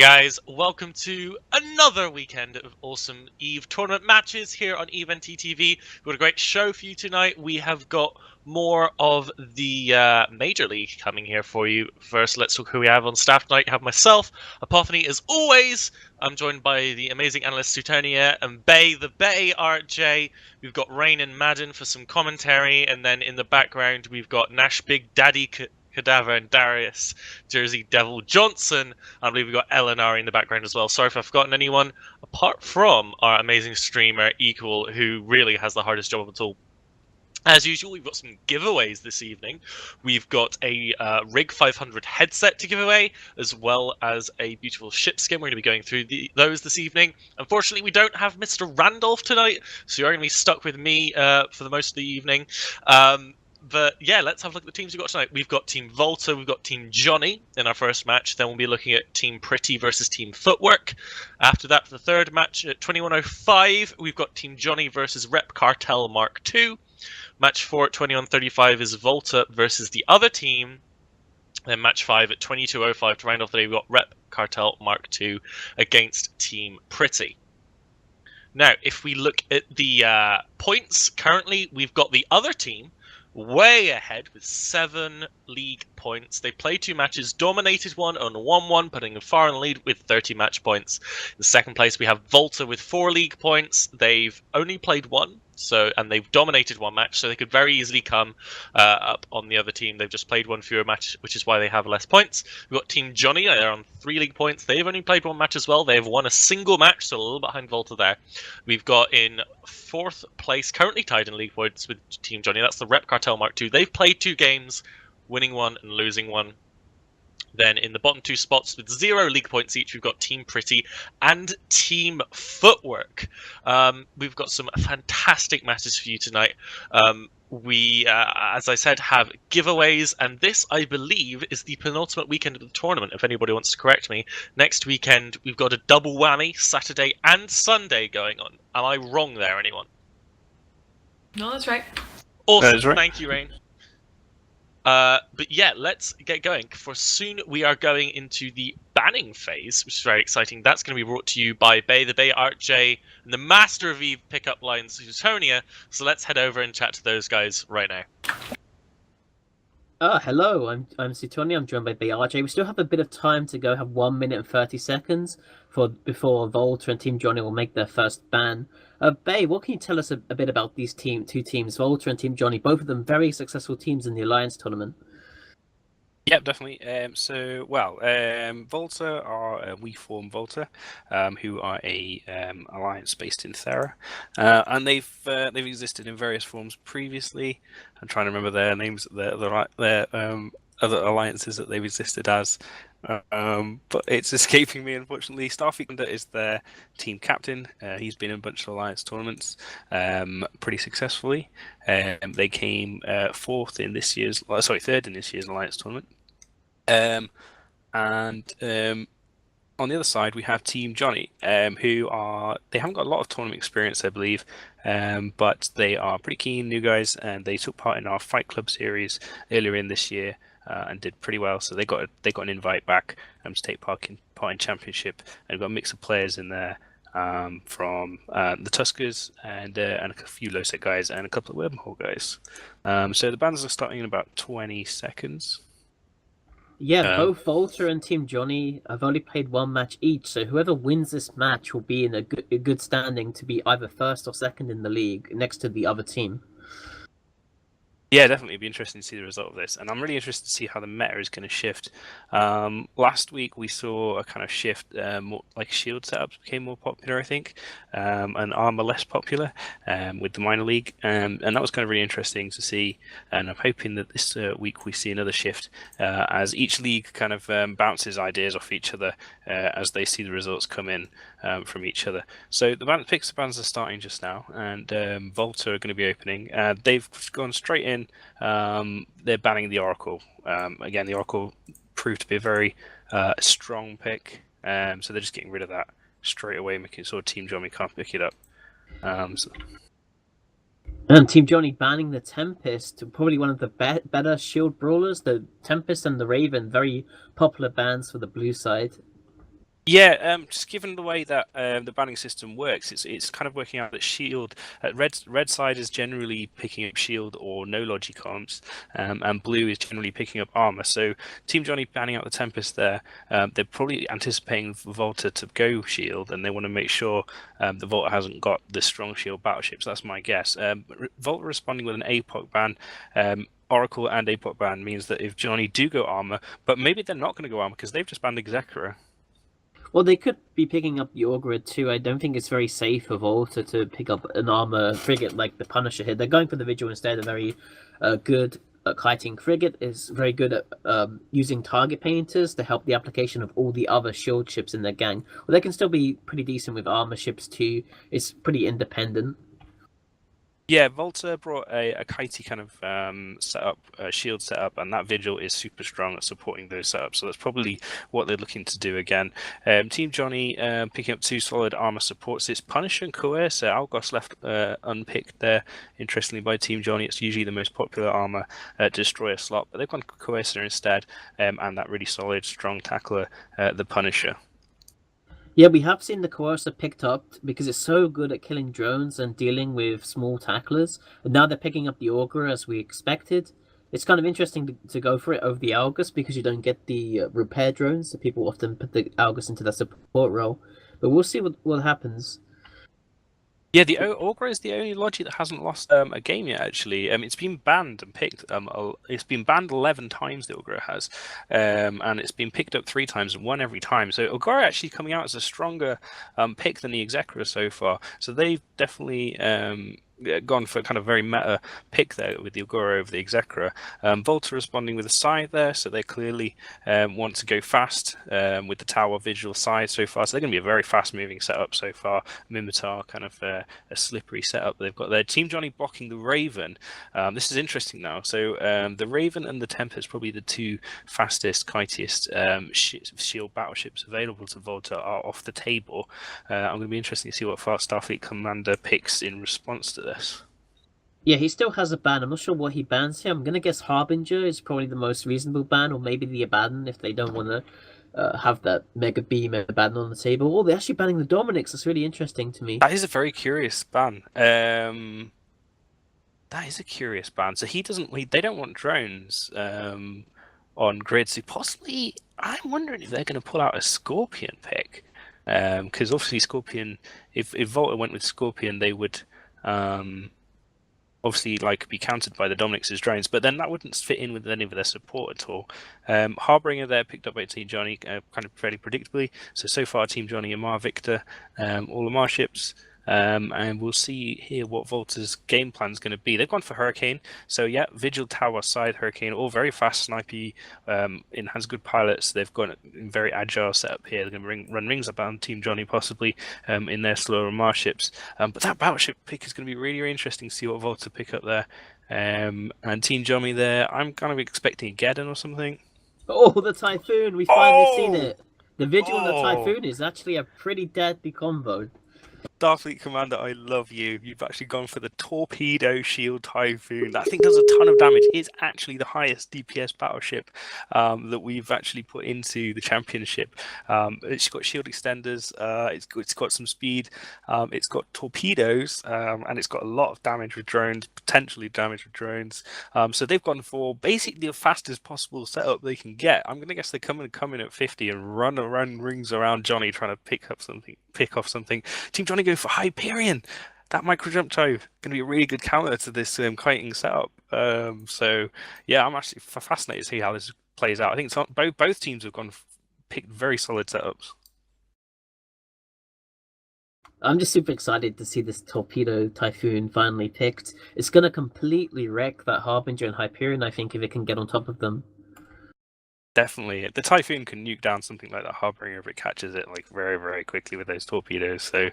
guys, welcome to another weekend of awesome EVE tournament matches here on EVE NTTV. We've got a great show for you tonight. We have got more of the Major League coming here for you. First, let's look who we have on staff tonight. We have myself, Apophany as always. I'm joined by the amazing analyst Sutonia and Bay, the Bay RJ. We've got Rain and Madden for some commentary, and then in the background we've got Nash Big Daddy Cadaver and Darius Jersey Devil Johnson. I believe we've got Eleanor in the background as well. Sorry if I've forgotten anyone, apart from our amazing streamer Equal, who really has the hardest job of it all. As usual, we've got some giveaways this evening. We've got a Rig 500 headset to give away, as well as a beautiful ship skin. We're going to be going through those this evening. Unfortunately, we don't have Mr. Randolph tonight, so you're going to be stuck with me for the most of the evening. But yeah, let's have a look at the teams we've got tonight. We've got Team Volta, we've got Team Johnny in our first match. Then we'll be looking at Team Pretty versus Team Footwork. After that, for the third match at 21:05, we've got Team Johnny versus Rep Cartel Mark II. Match 4 at 21:35 is Volta versus the other team. Then match 5 at 22:05 to round off the day, we've got Rep Cartel Mark II against Team Pretty. Now, if we look at the points, currently we've got the other team way ahead with 7 league points. They played 2 matches, dominated one on 1-1, putting them far in the lead with 30 match points. In second place, we have Volta with 4 league points. They've only played 1, and they've dominated 1 match, so they could very easily come up on the other team. They've just played 1 fewer match, which is why they have less points. We've got Team Johnny, they're on 3 league points. They've only played 1 match as well. They've won a single match, so a little behind Volta there. We've got in 4th place, currently tied in league points with Team Johnny. That's the Rep Cartel Mark II. They've played 2 games, winning 1 and losing 1. Then in the bottom 2 spots with 0 league points each, we've got Team Pretty and Team Footwork. We've got some fantastic matches for you tonight. We, as I said, have giveaways, and this, I believe, is the penultimate weekend of the tournament, if anybody wants to correct me. Next weekend, we've got a double whammy, Saturday and Sunday going on. Am I wrong there, anyone? No, that's right. Awesome, That is right. Thank you, Rain. But yeah, let's get going, for soon we are going into the banning phase, which is very exciting. That's going to be brought to you by Bay, the Bay RJ, and the master of EVE pickup lines, Sutonia. So let's head over and chat to those guys right now. Hello, I'm Sutonia. I'm joined by BRJ. We still have a bit of time to go. Have 1 minute and 30 seconds before Volta and Team Johnny will make their first ban. Bay, what can you tell us a bit about these two teams, Volta and Team Johnny? Both of them very successful teams in the Alliance tournament. Yep, definitely. Volta are we form Volta, who are a alliance based in Thera, and they've existed in various forms previously. I'm trying to remember their names, their other alliances that they've existed as, but it's escaping me, unfortunately. Starfeater is their team captain. He's been in a bunch of alliance tournaments pretty successfully. They came third in this year's alliance tournament. On the other side, we have Team Johnny, who they haven't got a lot of tournament experience, I believe, but they are pretty keen new guys, and they took part in our Fight Club series earlier in this year and did pretty well. So they got an invite back to take part in Championship, and got a mix of players in there from the Tuskers and a few low-set guys and a couple of wormhole guys. So the bans are starting in about 20 seconds. Yeah, both Volta and Team Johnny have only played 1 match each, so whoever wins this match will be in a good standing to be either first or second in the league next to the other team. Yeah, definitely. It'd be interesting to see the result of this, and I'm really interested to see how the meta is going to shift. Last week we saw a kind of shift, more, like shield setups became more popular, I think, and armor less popular with the minor league, and that was kind of really interesting to see. And I'm hoping that this week we see another shift as each league kind of bounces ideas off each other as they see the results come in from each other. So the Pixar bans are starting just now, and Volta are going to be opening. They've gone straight in. They're banning the Oracle. Again, the Oracle proved to be a very strong pick, so they're just getting rid of that straight away, making it so Team Johnny can't pick it up. And Team Johnny banning the Tempest, probably one of the better shield brawlers. The Tempest and the Raven, very popular bans for the blue side. Yeah, just given the way that the banning system works, it's kind of working out that shield red side is generally picking up shield or no logicons, and blue is generally picking up armor. So Team Johnny banning out the Tempest there, they're probably anticipating Volta to go shield, and they want to make sure the Volta hasn't got the strong shield battleships. That's my guess. Volta responding with an APOC ban. Oracle and APOC ban means that if Johnny do go armor, but maybe they're not going to go armor because they've just banned Execra. Well, they could be picking up the Augury too. I don't think it's very safe for Volta to pick up an armor frigate like the Punisher here. They're going for the Vigil instead. A very good kiting frigate is very good at using target painters to help the application of all the other shield ships in their gang. Well, they can still be pretty decent with armor ships too. It's pretty independent. Yeah, Volta brought a kitey kind of setup, shield setup, and that Vigil is super strong at supporting those setups. So that's probably what they're looking to do again. Team Johnny picking up 2 solid armor supports. It's Punisher and Coercer. Algos left unpicked there. Interestingly, by Team Johnny, it's usually the most popular armor destroyer slot, but they've gone Coercer instead, and that really solid, strong tackler, the Punisher. Yeah, we have seen the Coercer picked up because it's so good at killing drones and dealing with small tacklers. And now they're picking up the Augur as we expected. It's kind of interesting to go for it over the Algus because you don't get the repair drones. So people often put the Algus into that support role. But we'll see what happens. Yeah, the Augur is the only logic that hasn't lost a game yet. Actually, it's been banned and picked. It's been banned 11 times. The Augur has, and it's been picked up 3 times and won every time. So Augur actually coming out as a stronger pick than the Execra so far. So they've definitely gone for kind of very meta pick there with the Augur over the Execra. Volta responding with a side there, so they clearly want to go fast with the Tower Vigil side so far. So they're going to be a very fast moving setup so far. Mimitar kind of a slippery setup they've got there. Team Johnny blocking the Raven. This is interesting now. So the Raven and the Tempest, probably the 2 fastest, kitiest shield battleships available to Volta, are off the table. I'm going to be interested to see what Starfleet Commander picks in response to this. Yeah, he still has a ban. I'm not sure what he bans here. I'm gonna guess Harbinger is probably the most reasonable ban, or maybe the Abaddon if they don't want to have that Mega Beam Abaddon on the table. Oh, they're actually banning the Dominics. That's really interesting to me. That is a very curious ban. That is a curious ban. So he doesn't. They don't want drones on grid. So possibly, I'm wondering if they're going to pull out a Scorpion pick, because obviously Scorpion. If Volta went with Scorpion, they would. Obviously, like be countered by the Dominics as drones, but then that wouldn't fit in with any of their support at all. Harbinger there picked up by Team Johnny, kind of fairly predictably. So far, Team Johnny, Amar Victor, all Amar ships. And we'll see here what Volta's game plan is going to be. They've gone for Hurricane, so yeah, Vigil Tower side Hurricane, all very fast, snipey, has good pilots. They've got a very agile setup here. They're going to run rings up on Team Johnny possibly in their slower Mars ships. But that battleship pick is going to be really, really interesting to see what Volta pick up there. And Team Johnny there, I'm kind of expecting a Geddon or something. Oh, the Typhoon! We finally seen it. The Vigil and the Typhoon is actually a pretty deadly combo. Starfleet Commander, I love you. You've actually gone for the Torpedo Shield Typhoon. That thing does a ton of damage. It's actually the highest DPS battleship that we've actually put into the championship. It's got shield extenders. It's got some speed. It's got torpedoes, and it's got a lot of damage with drones, potentially damage with drones. So they've gone for basically the fastest possible setup they can get. I'm gonna guess they come in at 50 and run rings around Johnny trying to pick off something. Team Johnny go for Hyperion. That micro jump toe going to be a really good counter to this kiting setup. So yeah, I'm actually fascinated to see how this plays out. I think both teams have picked very solid setups. I'm just super excited to see this Torpedo Typhoon finally picked. It's going to completely wreck that Harbinger and Hyperion, I think, if it can get on top of them. Definitely. The Typhoon can nuke down something like that Harbinger if it catches it like very, very quickly with those torpedoes. So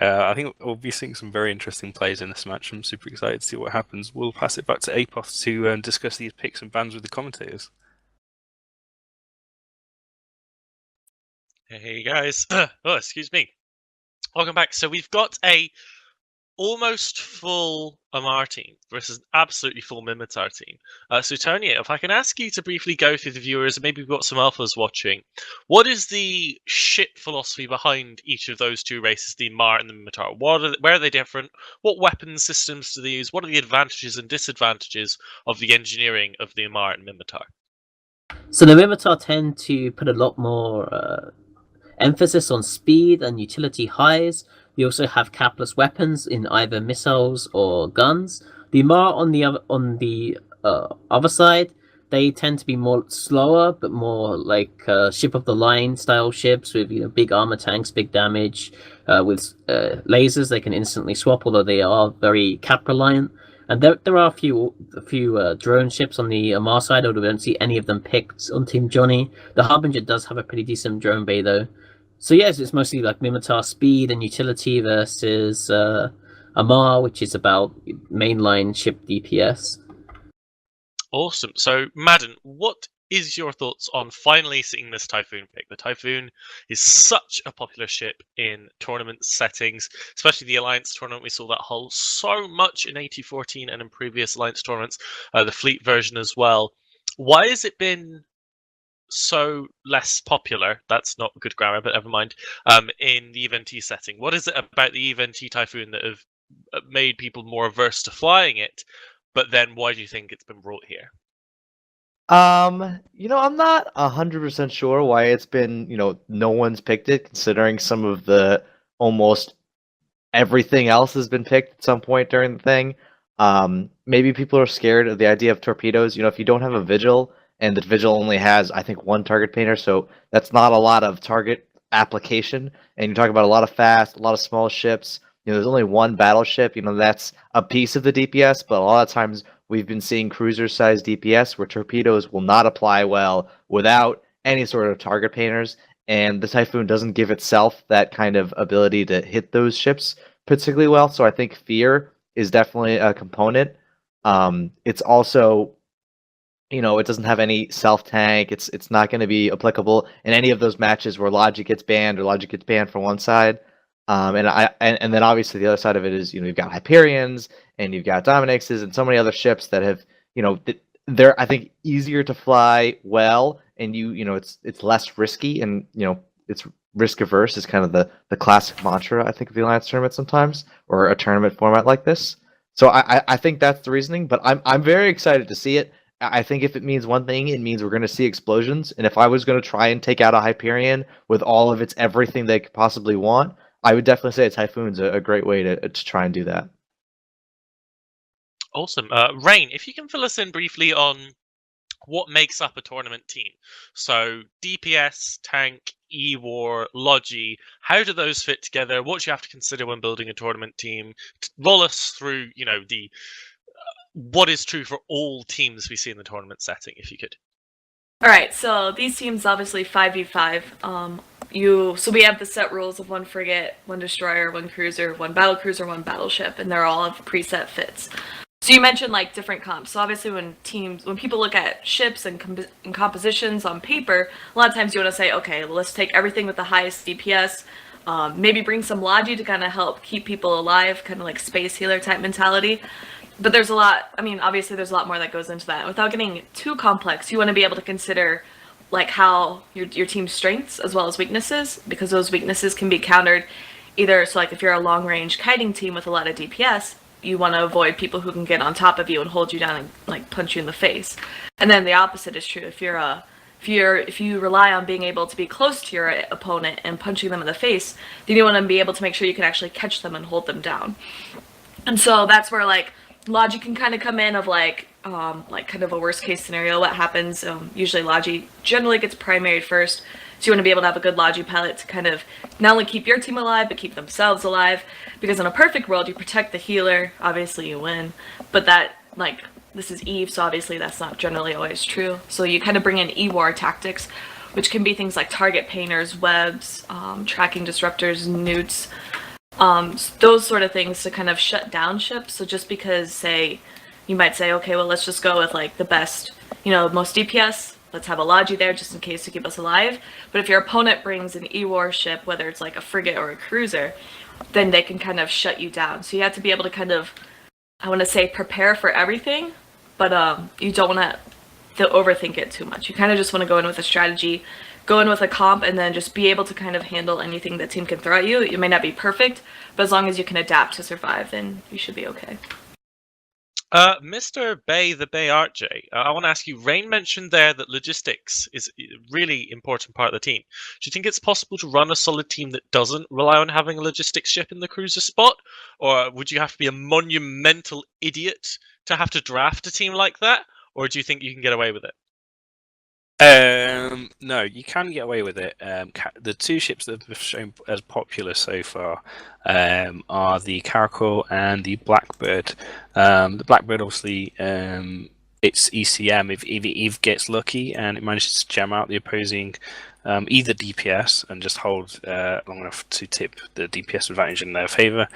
I think we'll be seeing some very interesting plays in this match. I'm super excited to see what happens. We'll pass it back to Apoth to discuss these picks and bans with the commentators. Hey guys. Oh, excuse me. Welcome back. So we've got a almost full Amar team versus an absolutely full Mimitar team. So, Tonya, if I can ask you to briefly go through the viewers, and maybe we've got some alphas watching, what is the ship philosophy behind each of those two races, the Amar and the Mimitar? Where are they different? What weapon systems do they use? What are the advantages and disadvantages of the engineering of the Amar and Mimitar? So the Mimitar tend to put a lot more emphasis on speed and utility highs. They also have capless weapons in either missiles or guns. The Mar on the other side, they tend to be more slower, but more like ship of the line style ships with big armor tanks, big damage, with lasers they can instantly swap. Although they are very cap reliant. And there are a few drone ships on the Amar side, although we don't see any of them picked on Team Johnny. The Harbinger does have a pretty decent drone bay though. So yes, it's mostly like Mimitar speed and utility versus Amar, which is about mainline ship DPS. Awesome. So, Madden, what is your thoughts on finally seeing this Typhoon pick? The Typhoon is such a popular ship in tournament settings, especially the Alliance tournament. We saw that hull so much in AT14 and in previous Alliance tournaments, the Fleet version as well. Why has it been so less popular? That's not good grammar, but never mind. In the EVNT setting, what is it about the EVNT Typhoon that have made people more averse to flying it? But then, why do you think it's been brought here? I'm not 100% sure why it's been, no one's picked it, considering some of the almost everything else has been picked at some point during the thing. Maybe people are scared of the idea of torpedoes. If you don't have a vigil, and the vigil only has, I think, one target painter, so that's not a lot of target application. And you talk about a lot of fast, a lot of small ships. There's only one battleship. That's a piece of the DPS, but a lot of times we've been seeing cruiser-sized DPS where torpedoes will not apply well without any sort of target painters, and the Typhoon doesn't give itself that kind of ability to hit those ships particularly well. So I think fear is definitely a component. It's also, it doesn't have any self-tank. It's not going to be applicable in any of those matches where Logic gets banned or Logic gets banned from one side. And then obviously the other side of it is, you've got Hyperions and you've got Dominixes and so many other ships that have, they're, I think, easier to fly well, and it's less risky, and it's risk averse is kind of the classic mantra, I think, of the Alliance tournament sometimes, or a tournament format like this. So I think that's the reasoning, but I'm very excited to see it. I think if it means one thing, it means we're going to see explosions. And if I was going to try and take out a Hyperion with all of its everything they could possibly want, I would definitely say a Typhoon's a great way to try and do that. Awesome. Rain, if you can fill us in briefly on what makes up a tournament team. So DPS, tank, E-War, Logi, how do those fit together? What do you have to consider when building a tournament team? Roll us through, the what is true for all teams we see in the tournament setting, if you could. All right, so these teams obviously 5v5. So we have the set rules of one frigate, one destroyer, one cruiser, one battlecruiser, one battleship, and they're all of preset fits. So you mentioned like different comps. So obviously when people look at ships and compositions on paper, a lot of times you want to say, okay, well, let's take everything with the highest DPS, maybe bring some Logi to kind of help keep people alive, kind of like space healer type mentality. But there's a lot, obviously there's a lot more that goes into that. Without getting too complex, you want to be able to consider like how your team's strengths as well as weaknesses, because those weaknesses can be countered either, so like if you're a long range kiting team with a lot of DPS, you want to avoid people who can get on top of you and hold you down and like punch you in the face. And then the opposite is true. If you rely on being able to be close to your opponent and punching them in the face, then you want to be able to make sure you can actually catch them and hold them down. And so that's where like Logi can kind of come in of like kind of a worst case scenario. What happens? Usually Logi generally gets primaried first. So you want to be able to have a good Logi pilot to kind of not only keep your team alive, but keep themselves alive. Because in a perfect world, you protect the healer, obviously you win. But that, like, this is Eve, so obviously that's not generally always true. So you kind of bring in E-War tactics, which can be things like target painters, webs, tracking disruptors, newts, those sort of things to kind of shut down ships. So just because, say, you might say, okay, well, let's just go with like the best, most DPS let's have a Logi there just in case to keep us alive. But if your opponent brings an E-War ship, whether it's like a frigate or a cruiser, then they can kind of shut you down. So you have to be able to kind of, I want to say, prepare for everything, but you don't want to overthink it too much. You kind of just want to go in with a strategy, go in with a comp, and then just be able to kind of handle anything the team can throw at you. It may not be perfect, but as long as you can adapt to survive, then you should be okay. Mr. Bay, the Bay RJ, I want to ask you, Rain mentioned there that logistics is a really important part of the team. Do you think it's possible to run a solid team that doesn't rely on having a logistics ship in the cruiser spot? Or would you have to be a monumental idiot to have to draft a team like that? Or do you think you can get away with it? No, you can get away with it. The two ships that have been shown as popular so far are the Caracal and the Blackbird. The Blackbird, obviously, it's ECM if Eve gets lucky and it manages to jam out the opposing either DPS and just hold long enough to tip the DPS advantage in their favour,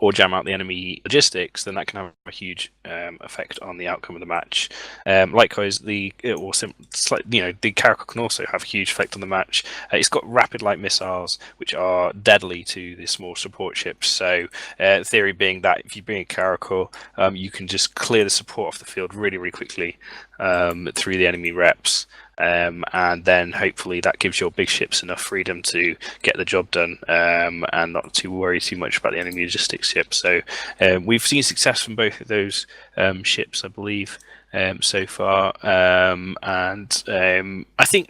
or jam out the enemy logistics, then that can have a huge effect on the outcome of the match. Likewise, the Caracal can also have a huge effect on the match. It's got rapid light missiles, which are deadly to the small support ships. So, theory being that if you bring a Caracal, you can just clear the support off the field really, really quickly through the enemy reps. And then hopefully that gives your big ships enough freedom to get the job done and not to worry too much about the enemy logistics ships. So we've seen success from both of those ships, I believe, so far. I think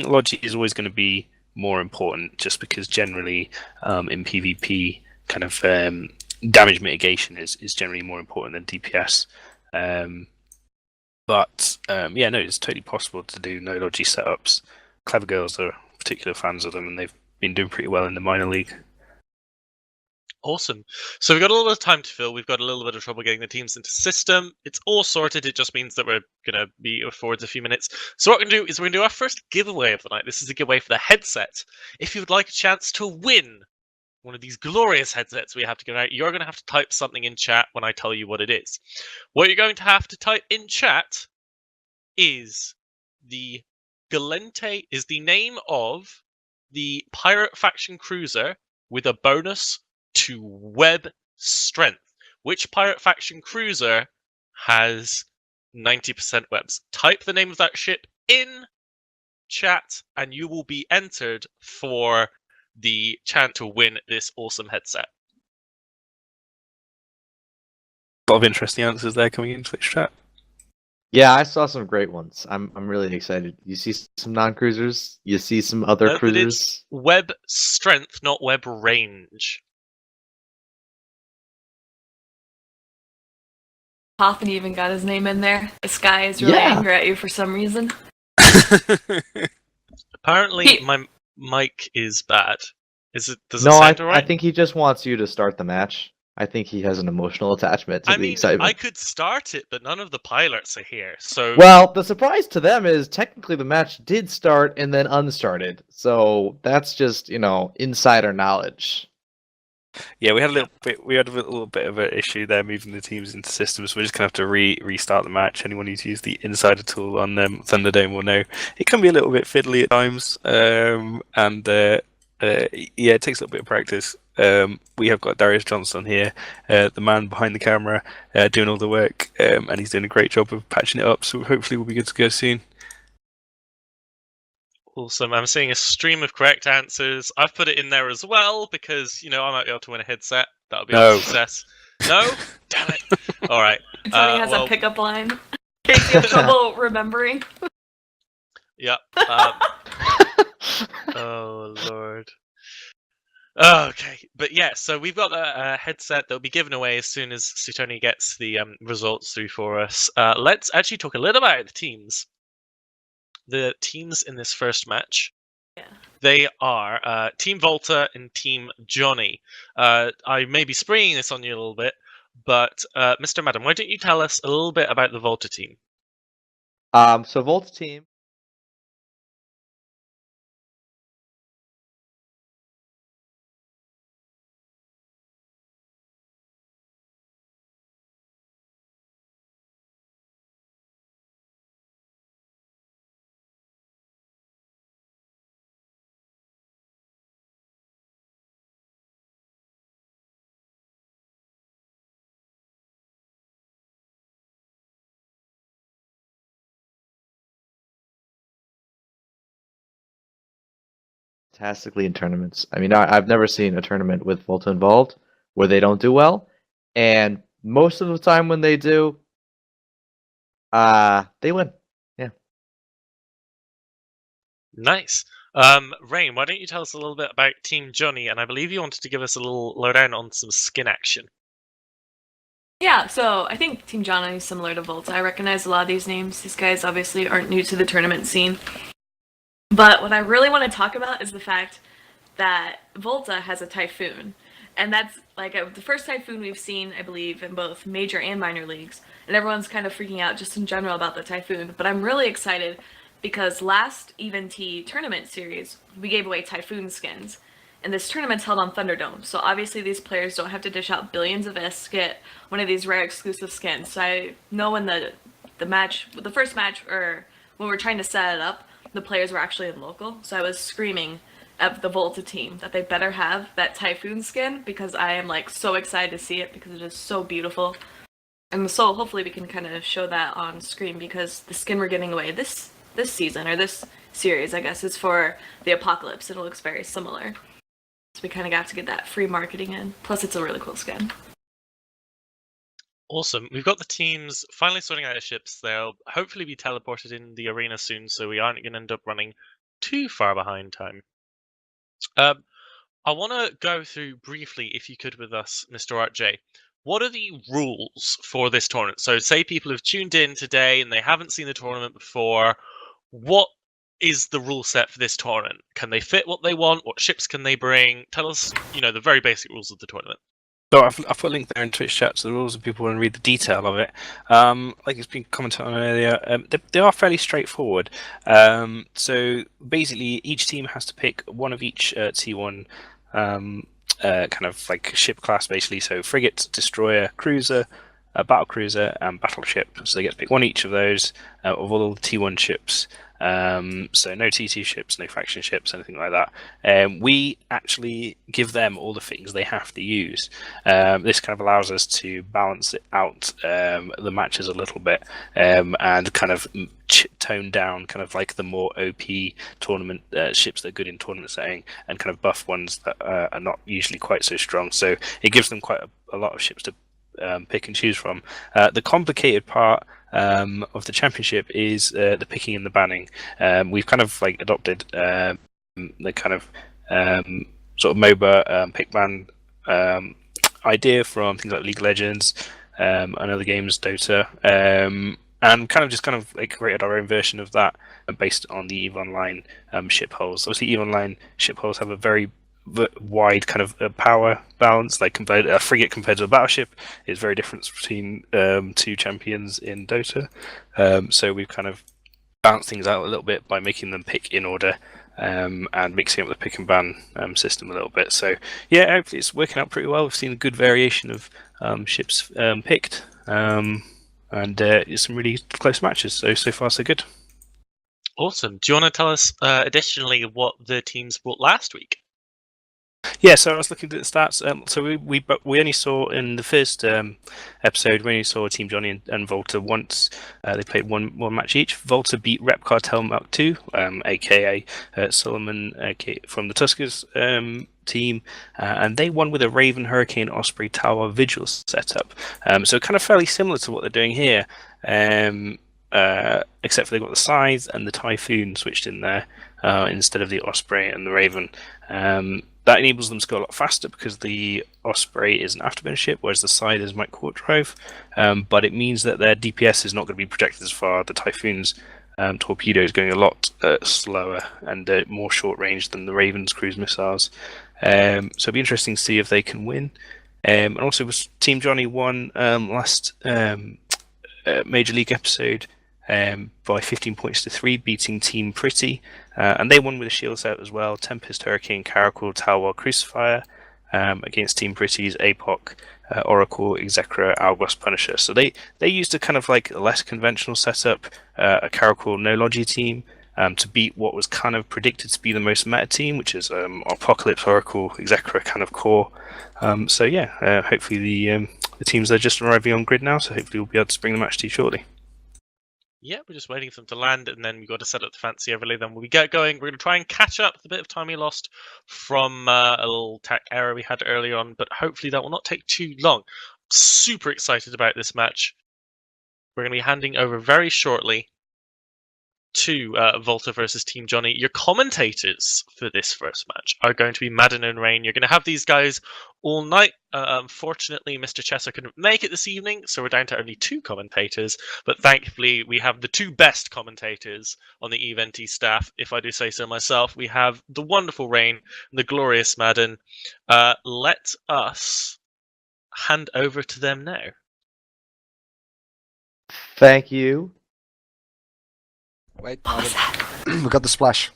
logic is always going to be more important, just because generally in PvP, kind of damage mitigation is generally more important than DPS. But yeah, no, it's totally possible to do no logi setups. Clever Girls are particular fans of them, and they've been doing pretty well in the minor league. Awesome. So we've got a little bit of time to fill. We've got a little bit of trouble getting the teams into system. It's all sorted. It just means that we're going to be forward a few minutes. So what we're going to do is we're going to do our first giveaway of the night. This is a giveaway for the headset. If you would like a chance to win one of these glorious headsets we have to give out, you're going to have to type something in chat when I tell you what it is. What you're going to have to type in chat is the name of the pirate faction cruiser with a bonus to web strength. Which pirate faction cruiser has 90% webs? Type the name of that ship in chat and you will be entered for the chance to win this awesome headset. A lot of interesting answers there coming in Twitch chat. Yeah, I saw some great ones. I'm really excited. You see some non-cruisers. You see some other Note that cruisers. it's web strength, not web range. Hoffman even got his name in there. This guy is really angry at you for some reason. Apparently, my mic is bad. Does it No, sound alright? I think he just wants you to start the match. I think he has an emotional attachment to the excitement. I could start it, but none of the pilots are here, so... Well, the surprise to them is technically the match did start and then unstarted. So that's just, insider knowledge. Yeah, we had a little bit of an issue there moving the teams into systems. We're just gonna have to restart the match. Anyone who's used the insider tool on Thunderdome will know it can be a little bit fiddly at times, yeah, it takes a little bit of practice. We have got Darius Johnson here, the man behind the camera, doing all the work, and he's doing a great job of patching it up. So hopefully we'll be good to go soon. Awesome. I'm seeing a stream of correct answers. I've put it in there as well because, I might be able to win a headset. That'll be a success. No? Damn it. All right. Tony has a pickup line. In case you have trouble remembering. Yep. Oh, Lord. Okay, but yeah, so we've got a headset that'll be given away as soon as Sutoni gets the results through for us. Let's actually talk a little about the teams. The teams in this first match. Yeah. They are Team Volta and Team Johnny. I may be springing this on you a little bit, but Mr. Madam, why don't you tell us a little bit about the Volta team? So Volta team fantastically in tournaments. I mean, I've never seen a tournament with Volta involved where they don't do well, and most of the time when they do, they win. Yeah. Nice. Rain, why don't you tell us a little bit about Team Johnny? And I believe you wanted to give us a little lowdown on some skin action. Yeah, so I think Team Johnny is similar to Volta. I recognize a lot of these names. These guys obviously aren't new to the tournament scene. But what I really want to talk about is the fact that Volta has a Typhoon. And that's like the first Typhoon we've seen, I believe, in both major and minor leagues. And everyone's kind of freaking out just in general about the Typhoon. But I'm really excited because last EVT tournament series, we gave away Typhoon skins. And this tournament's held on Thunderdome, so obviously these players don't have to dish out billions of S to get one of these rare exclusive skins. So I know when the first match, or when we're trying to set it up, the players were actually in local. So I was screaming at the Volta team that they better have that Typhoon skin, because I am like so excited to see it because it is so beautiful. And so hopefully we can kind of show that on screen, because the skin we're giving away this season, or this series, I guess, is for the Apocalypse. It looks very similar. So we kind of got to get that free marketing in. Plus, it's a really cool skin. Awesome. We've got the teams finally sorting out their ships. They'll hopefully be teleported in the arena soon, so we aren't going to end up running too far behind time. I want to go through briefly, if you could, with us, Mr. RJ. What are the rules for this tournament? So say people have tuned in today and they haven't seen the tournament before. What is the rule set for this tournament? Can they fit what they want? What ships can they bring? Tell us, the very basic rules of the tournament. So I've put a link there in Twitch chat to the rules if people want to read the detail of it. Like it's been commented on earlier, they are fairly straightforward. So basically, each team has to pick one of each T1 kind of like ship class, basically. So frigate, destroyer, cruiser, battle cruiser, and battleship. So they get to pick one each of those of all the T1 ships. So no TT ships, no faction ships, anything like that. We actually give them all the things they have to use. This kind of allows us to balance it out, the matches a little bit, and kind of tone down kind of like the more OP tournament ships that are good in tournament setting, and kind of buff ones that are not usually quite so strong. So it gives them quite a lot of ships to pick and choose from. The complicated part of the championship is the picking and the banning. We've kind of like adopted the kind of sort of MOBA pick ban idea from things like League of Legends and other games, Dota, and kind of like created our own version of that based on the EVE Online ship holes. Obviously, EVE Online ship holes have a very wide kind of power balance, like compared a frigate compared to a battleship is very different between two champions in Dota. So we've kind of balanced things out a little bit by making them pick in order and mixing up the pick and ban system a little bit. So yeah, hopefully it's working out pretty well. We've seen a good variation of ships picked, and it's some really close matches. So far so good. Awesome. Do you want to tell us additionally what the teams brought last week? Yeah, so I was looking at the stats. So we only saw in the first episode, we only saw Team Johnny and Volta once. They played one match each. Volta beat Rep Cartel Mark 2, aka Solomon from the Tuskers team, and they won with a Raven, Hurricane, Osprey, Tower, Vigil setup. So kind of fairly similar to what they're doing here, except for they've got the Scythe and the Typhoon switched in there instead of the Osprey and the Raven. That enables them to go a lot faster because the Osprey is an afterburner ship, whereas the Scythe is Mike Quart drive. But it means that their DPS is not going to be projected as far. The Typhoon's torpedo is going a lot slower and more short range than the Raven's cruise missiles. So it'll be interesting to see if they can win. And also, with Team Johnny won last Major League episode by 15 points to 3, beating Team Pretty. And they won with a shield set as well. Tempest, Hurricane, Caracal, Talwar, Crucifier against Team Pretty's APOC, Oracle, Execra, Hourglass, Punisher. So they used a kind of like a less conventional setup, a Caracal no Logi team, to beat what was kind of predicted to be the most meta team, which is Apocalypse, Oracle, Execra kind of core. So yeah, hopefully the teams are just arriving on grid now, so hopefully we'll be able to bring the match to you shortly. Yeah, we're just waiting for them to land, and then we've got to set up the fancy overlay. Then when we get going, we're going to try and catch up the bit of time we lost from a little tech error we had earlier on, but hopefully that will not take too long. Super excited about this match. We're going to be handing over very shortly to Volta versus Team Johnny. Your commentators for this first match are going to be Madden and Rain. You're going to have these guys all night. Unfortunately, Mr. Chesser couldn't make it this evening, so we're down to only 2 commentators. But thankfully, we have the 2 best commentators on the EVNT staff, if I do say so myself. We have the wonderful Rain and the glorious Madden. Let us hand over to them now. Thank you. Wait, What was that? we got the splash.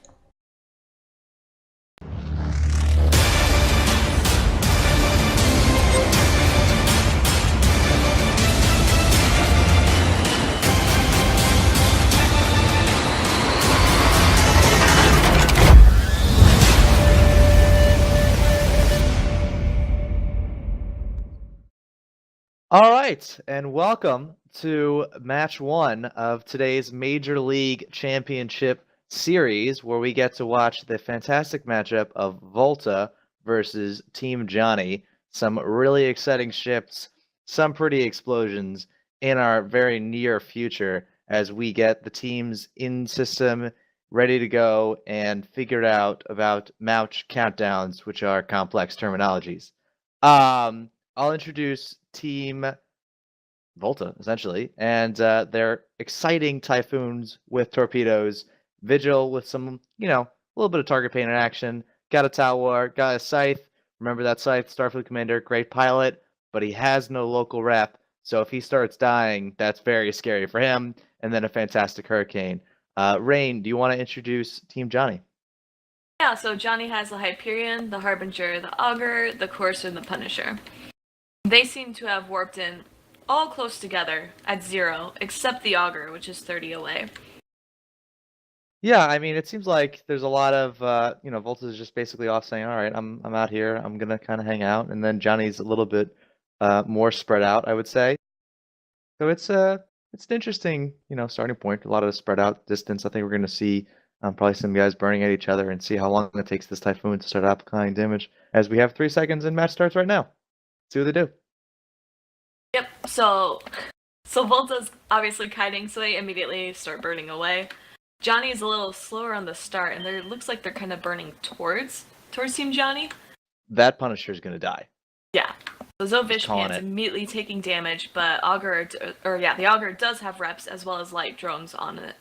All right, and welcome to match 1 of today's Major League Championship series, where we get to watch the fantastic matchup of Volta versus Team Johnny. Some really exciting shifts, some pretty explosions in our very near future as we get the teams in system ready to go and figured out about Mouch countdowns, which are complex terminologies. I'll introduce Team Volta, essentially, and their exciting Typhoons with torpedoes, Vigil with some, a little bit of target painter action, got a Talwar, got a Scythe. Remember that Scythe, Starfleet Commander, great pilot, but he has no local rep, so if he starts dying, that's very scary for him, and then a fantastic Hurricane. Rain, do you want to introduce Team Johnny? Yeah, so Johnny has the Hyperion, the Harbinger, the Augur, the Courser, and the Punisher. They seem to have warped in all close together at 0, except the Augur, which is 30 away. Yeah, I mean, it seems like there's a lot of, Volta is just basically off saying, all right, I'm out here, I'm gonna kind of hang out, and then Johnny's a little bit more spread out, I would say. So it's an interesting, starting point. A lot of spread out distance. I think we're gonna see probably some guys burning at each other and see how long it takes this Typhoon to start applying damage. As we have 3 seconds and match starts right now. See what they do. Yep, so Volta's obviously kiting, so they immediately start burning away. Johnny's a little slower on the start, and it looks like they're kind of burning towards Team Johnny. That Punisher's gonna die. Yeah. So Just calling Vishpan's it. immediately taking damage, but the Augur does have reps as well as light drones on it.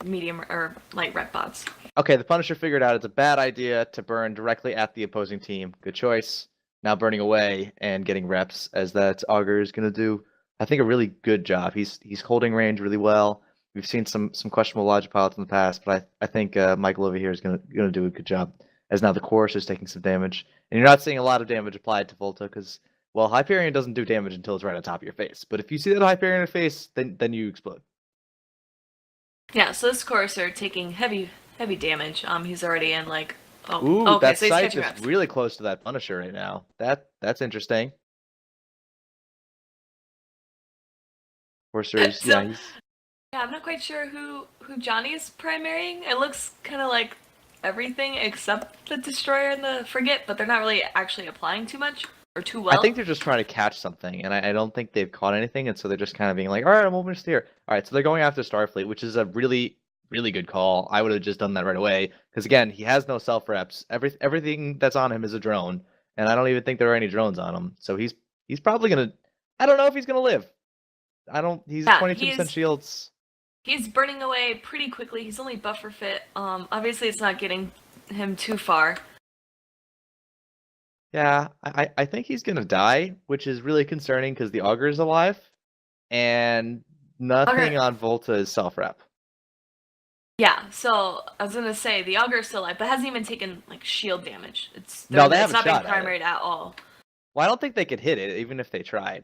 Medium or light rep bots. Okay, the Punisher figured out it's a bad idea to burn directly at the opposing team. Good choice. Now burning away and getting reps, as that Augur is going to do, I think, a really good job. He's holding range really well. We've seen some questionable logic pilots in the past, but I think Michael over here is going to do a good job, as now the Chorus is taking some damage. And you're not seeing a lot of damage applied to Volta, because, well, Hyperion doesn't do damage until it's right on top of your face. But if you see that Hyperion in your face, then you explode. Yeah, so this Courser taking heavy damage. He's already in like Ooh, okay, that so he's Scythe catching is reps. really close to that Punisher right now. That's interesting. Courser's, So- yeah, Yeah, I'm not quite sure who Johnny's primarying. It looks kind of like everything except the Destroyer and the Frigate, but they're not really actually applying too much or too well. I think they're just trying to catch something, and I don't think they've caught anything, and so they're just kind of being like, all right, I'm open to steer. All right, so they're going after Starfleet, which is a really, really good call. I would have just done that right away, because again, he has no self reps. Everything that's on him is a drone, and I don't even think there are any drones on him. So he's probably gonna. I don't know if he's gonna live. He's Yeah, 22% shields. He's burning away pretty quickly. He's only buffer fit. Obviously it's not getting him too far. Yeah, I think he's gonna die, which is really concerning because the Augur is alive, and nothing on Volta is self rep. Yeah, so I was gonna say the Augur is still alive, but hasn't even taken like shield damage. No, they it's haven't not being shot at it. primaried at all. Well, I don't think they could hit it, even if they tried.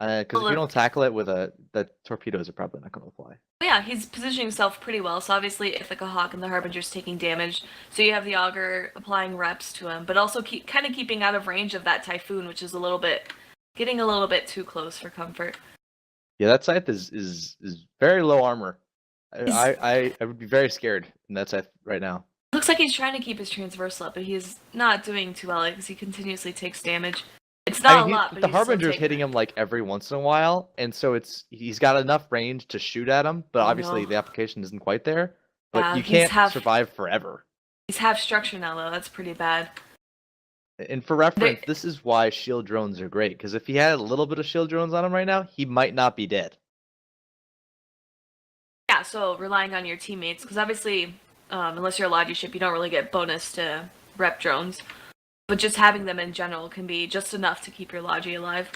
Because if you don't tackle it with the torpedoes are probably not going to apply. But yeah, he's positioning himself pretty well. So obviously, Ithaca Hawk and the Harbinger's taking damage. So you have the Augur applying reps to him, but also kind of keeping out of range of that Typhoon, which is getting a little bit too close for comfort. Yeah, that Scythe is very low armor I would be very scared in that Scythe right now. Looks like he's trying to keep his transversal up, but he's not doing too well because he continuously takes damage. It's not a lot, but the he's still Harbinger's taking hitting it. him like every once in a while, and so he's got enough range to shoot at him, but Oh, obviously no. the application isn't quite there. But Yeah, you he's can't half- survive forever. He's half structure now, though. That's pretty bad. And for reference, this is why shield drones are great, because if he had a little bit of shield drones on him right now, he might not be dead. Yeah, so relying on your teammates, because obviously, unless you're a Logi ship, you don't really get bonus to rep drones. But just having them in general can be just enough to keep your Logi alive.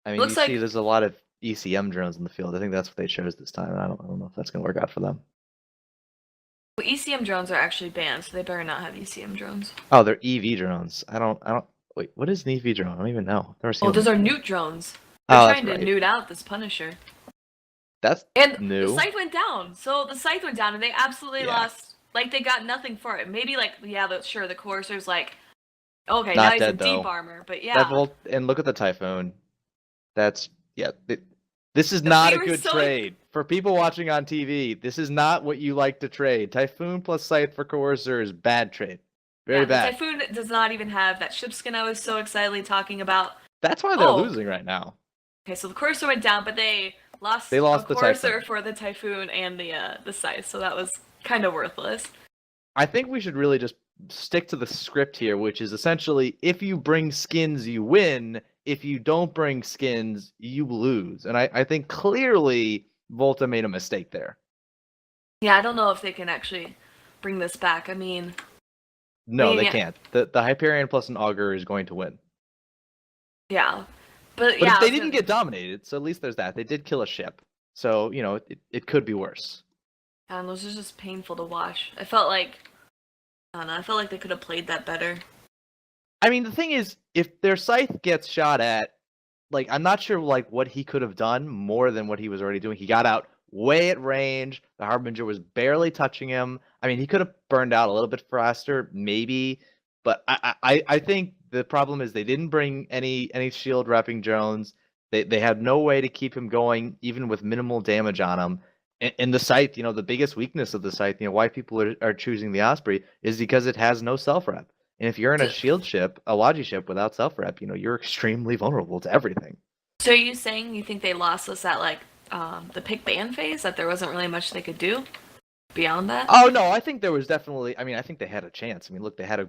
I mean, Looks you like- see there's a lot of ECM drones in the field. I think that's what they chose this time. I don't know if that's going to work out for them. Well, ECM drones are actually banned, so they better not have ECM drones. Oh, they're EV drones. I don't. Wait, what is an EV drone? I don't even know. I've never seen Oh, those are one. newt drones. They're Oh, trying that's to right. newt out this Punisher. That's And new. the scythe went down. So the scythe went down, and they absolutely Yeah. lost. Like, they got nothing for it. Maybe, like, yeah, sure, the Courser's like, okay, Not now he's dead, in though. deep armor. But yeah. That Volt, and look at the Typhoon. That's this is not We a were good so- trade for people watching on TV. This is not what you like to trade. Typhoon plus Scythe for Coercer is bad trade. Very yeah, bad. The Typhoon does not even have that ship skin I was so excitedly talking about. That's why they're Oh. losing right now. Okay, so the Courser went down, but they lost They lost a the Courser Typhoon. for the Typhoon and the scythe, so that was kind of worthless. I think we should really just stick to the script here, which is essentially if you bring skins, you win. If you don't bring skins, you lose. And I think clearly Volta made a mistake there. Yeah, I don't know if they can actually bring this back. I mean, No, they Yeah. can't. The Hyperion plus an Augur is going to win. yeah. But But yeah, they didn't get dominated, so at least there's that. They did kill a ship. So, it could be worse. And those are just painful to watch. I felt like they could have played that better. I mean, the thing is, if their scythe gets shot at, like, I'm not sure, like, what he could have done more than what he was already doing. He got out way at range. The Harbinger was barely touching him. I mean, he could have burned out a little bit faster, maybe. But I think the problem is they didn't bring any shield wrapping drones. They had no way to keep him going, even with minimal damage on him. And the scythe, the biggest weakness of the scythe, why people are choosing the Osprey is because it has no self rep. And if you're in a shield ship, a Logi ship without self rep, you're extremely vulnerable to everything. So are you saying you think they lost us at like the pick ban phase? That there wasn't really much they could do beyond that? Oh no, I think there was definitely. I mean, I think they had a chance. I mean, look, they had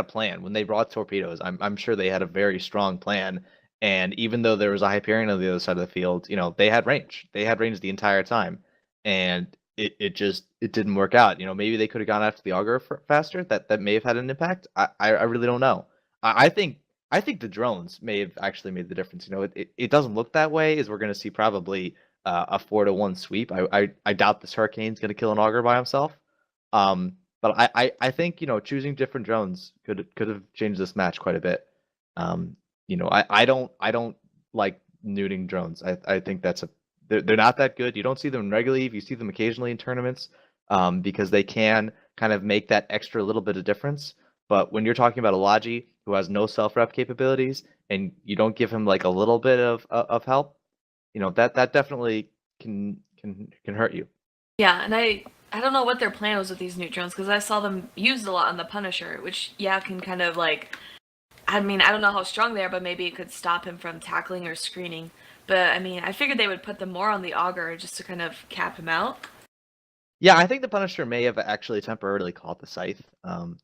a plan when they brought torpedoes. I'm sure they had a very strong plan. And even though there was a Hyperion on the other side of the field, they had range. They had range the entire time, and it didn't work out. Maybe they could have gone after the Augur faster. That may have had an impact. I really don't know. I think the drones may have actually made the difference. It doesn't look that way, as we're going to see probably a 4-1 sweep. I doubt this Hurricane's going to kill an Augur by himself. But I think choosing different drones could have changed this match quite a bit. I don't like neuting drones. I think they're not that good. You don't see them regularly. You see them occasionally in tournaments because they can kind of make that extra little bit of difference. But when you're talking about a Logi who has no self-rep capabilities and you don't give him like a little bit of help, that definitely can hurt you. Yeah, and I don't know what their plan was with these neut drones because I saw them used a lot on the Punisher, which can kind of like. I mean, I don't know how strong they are, but maybe it could stop him from tackling or screening. But I mean, I figured they would put them more on the Augur just to kind of cap him out. Yeah, I think the Punisher may have actually temporarily caught the Scythe.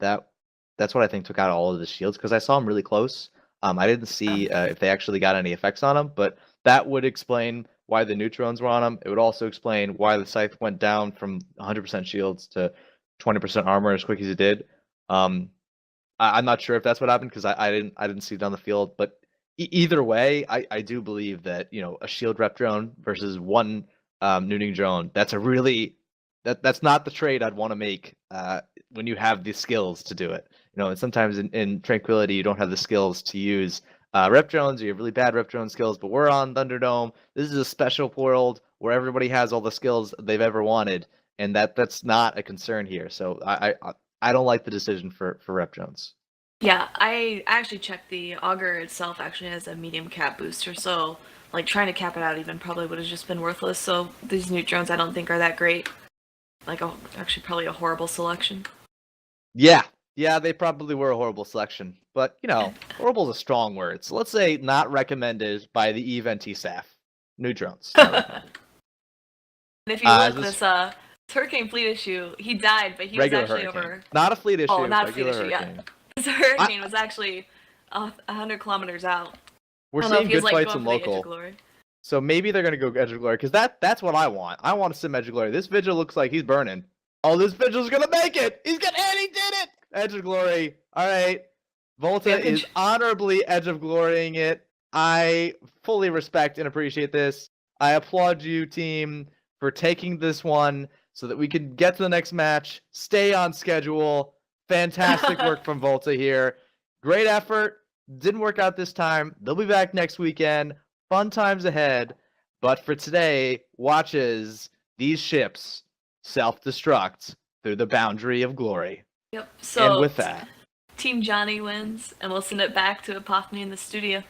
That's what I think took out all of the shields because I saw him really close. I didn't see if they actually got any effects on him, but that would explain why the neutrons were on him. It would also explain why the Scythe went down from 100% shields to 20% armor as quick as it did. I'm not sure if that's what happened because I didn't see it on the field, but either way, I do believe that a shield rep drone versus one neuting drone, that's that's not the trade I'd want to make when you have the skills to do it. And sometimes in Tranquility you don't have the skills to use rep drones, or you have really bad rep drone skills. But we're on Thunderdome. This is a special world where everybody has all the skills they've ever wanted, and that's not a concern here. So I don't like the decision for rep drones. Yeah, I actually checked the auger itself actually has a medium cap booster, so like trying to cap it out even probably would have just been worthless. So these new drones I don't think are that great. Like actually probably a horrible selection. Yeah, they probably were a horrible selection, but horrible is a strong word. So let's say not recommended by the EVNT staff. New drones. Not recommended. And if you look, this Hurricane Fleet issue, he died, but he regular was actually hurricane. over. Not a fleet issue. Oh, not a fleet regular issue. hurricane. Yeah, this hurricane was actually 100 kilometers out. We're I don't know seeing if he was, good like, fights going in for the Edge of local. Glory. So maybe they're gonna go Edge of Glory because that's what I want. I want to sim Edge of Glory. This Vigil looks like he's burning. Oh, this Vigil's gonna make it. And he did it. Edge of Glory. All right. Volta is honorably Edge of Glorying it. I fully respect and appreciate this. I applaud you, team, for taking this one so that we can get to the next match, stay on schedule. Fantastic work from Volta here. Great effort. Didn't work out this time. They'll be back next weekend. Fun times ahead. But for today, watch as these ships self-destruct through the boundary of glory. Yep. So and with that, Team Johnny wins, and we'll send it back to Epophany in the studio.